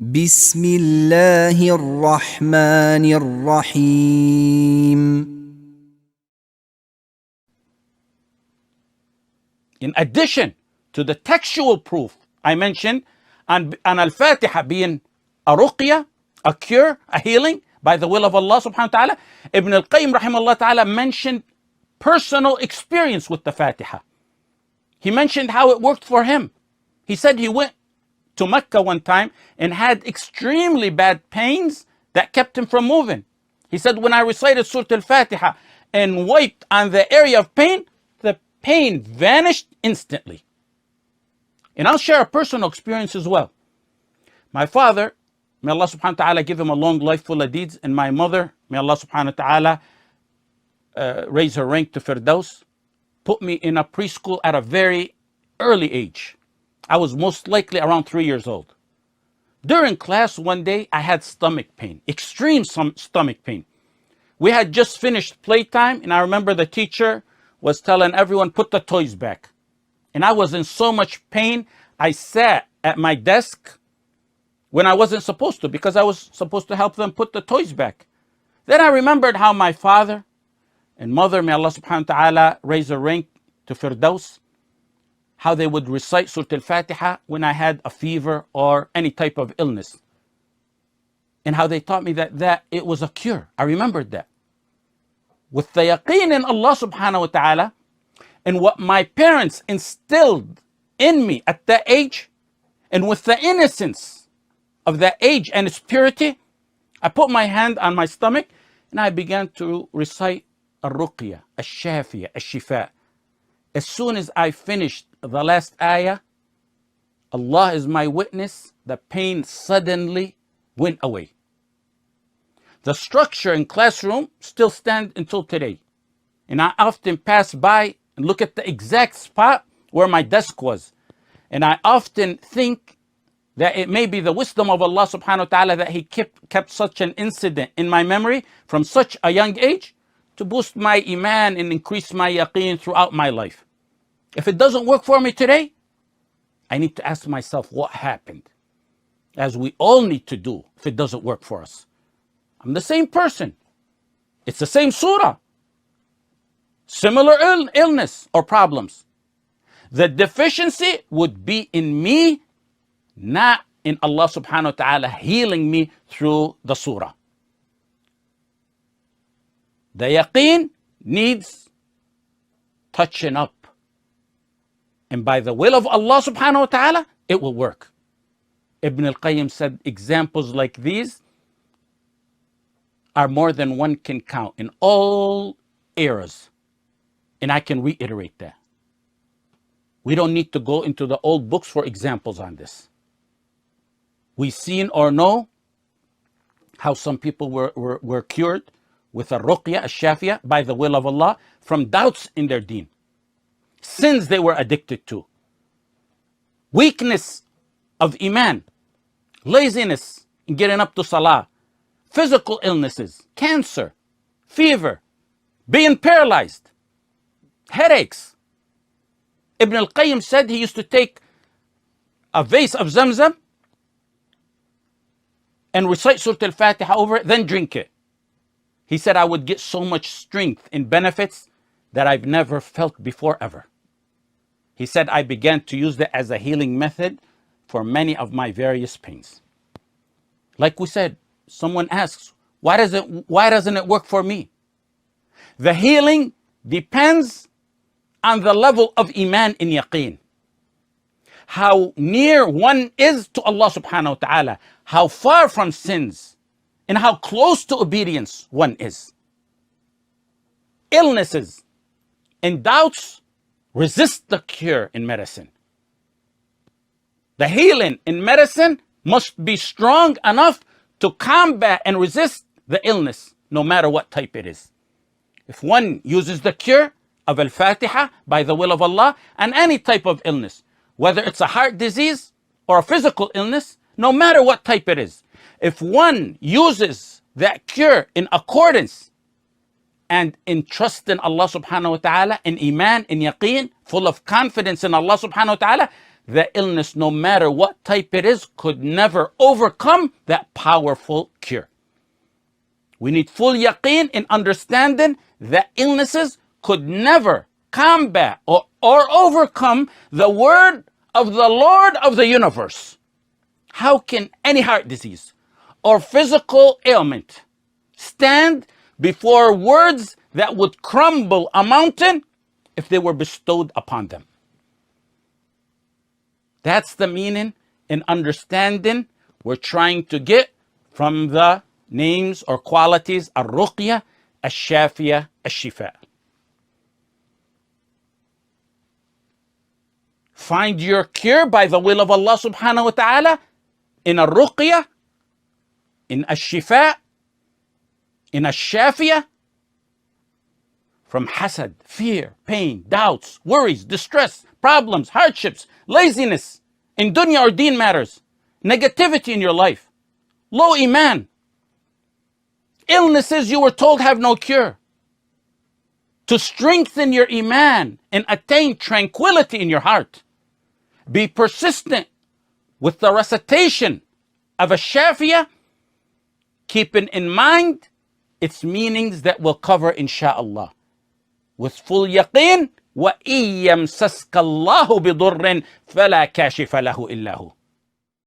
بسم الله الرحمن الرحيم. In addition to the textual proof I mentioned on Al-Fatiha being a ruqya, a cure, a healing by the will of Allah subhanahu wa ta'ala, Ibn al-Qayyim rahimahullah ta'ala mentioned personal experience with the Fatiha. He mentioned how it worked for him. He said he went to Mecca one time and had extremely bad pains that kept him from moving. He said, when I recited Surah Al-Fatiha and wiped on the area of pain, the pain vanished instantly. And I'll share a personal experience as well. My father, may Allah subhanahu wa ta'ala give him a long life full of deeds, and my mother, may Allah subhanahu wa ta'ala raise her rank to Firdaus, put me in a preschool at a very early age. I was most likely around 3 years old. During class one day, I had stomach pain, extreme stomach pain. We had just finished playtime, and I remember the teacher was telling everyone, put the toys back. And I was in so much pain, I sat at my desk when I wasn't supposed to, because I was supposed to help them put the toys back. Then I remembered how my father and mother, may Allah subhanahu wa ta'ala raise their rank to Firdaus, how they would recite Surah Al-Fatiha when I had a fever or any type of illness. And how they taught me that it was a cure. I remembered that. With the yaqeen in Allah subhanahu wa ta'ala, and what my parents instilled in me at that age, and with the innocence of that age and its purity, I put my hand on my stomach and I began to recite Al-Ruqya, Al-Shafiya, Al-Shifa. As soon as I finished the last ayah, Allah is my witness, the pain suddenly went away. The structure in classroom still stands until today. And I often pass by and look at the exact spot where my desk was. And I often think that it may be the wisdom of Allah subhanahu wa ta'ala that He kept such an incident in my memory from such a young age to boost my iman and increase my yaqeen throughout my life. If it doesn't work for me today, I need to ask myself what happened, as we all need to do if it doesn't work for us. I'm the same person. It's the same surah. Similar illness or problems. The deficiency would be in me, not in Allah subhanahu wa ta'ala healing me through the surah. The yaqeen needs touching up. And by the will of Allah subhanahu wa ta'ala, it will work. Ibn al-Qayyim said examples like these are more than one can count in all eras. And I can reiterate that. We don't need to go into the old books for examples on this. We've seen or know how some people were cured with a ruqya, a shafiya, by the will of Allah, from doubts in their deen, sins they were addicted to, weakness of iman, laziness in getting up to salah, physical illnesses, cancer, fever, being paralyzed, headaches. Ibn al-Qayyim said he used to take a vase of Zamzam and recite Surah Al-Fatiha over it, then drink it. He said, I would get so much strength and benefits that I've never felt before ever. He said, I began to use that as a healing method for many of my various pains. Like we said, someone asks, why doesn't it work for me? The healing depends on the level of iman and yaqeen. How near one is to Allah subhanahu wa ta'ala, how far from sins, and how close to obedience one is. Illnesses and doubts resist the cure in medicine. The healing in medicine must be strong enough to combat and resist the illness, no matter what type it is. If one uses the cure of Al-Fatiha by the will of Allah and any type of illness, whether it's a heart disease or a physical illness, no matter what type it is, if one uses that cure in accordance and in trust in Allah subhanahu wa ta'ala, in iman, in yaqeen, full of confidence in Allah subhanahu wa ta'ala, the illness, no matter what type it is, could never overcome that powerful cure. We need full yaqeen in understanding that illnesses could never combat or overcome the word of the Lord of the universe. How can any heart disease or physical ailment stand before words that would crumble a mountain if they were bestowed upon them? That's the meaning and understanding we're trying to get from the names or qualities al-ruqya, al-shafiya, al-shifa. Find your cure by the will of Allah subhanahu wa ta'ala in al-ruqya, in al-shifa, in al-shafiya, from hasad, fear, pain, doubts, worries, distress, problems, hardships, laziness in dunya or deen matters, negativity in your life, low iman, illnesses you were told have no cure. To strengthen your iman and attain tranquility in your heart, be persistent with the recitation of a shafiyah, keeping in mind its meanings that we'll cover insha'Allah. With full yaqeen, وَإِن يَمْسَسْكَ اللَّهُ بِضُرٍّ فَلَا كَاشِفَ لَهُ إِلَّا هُ.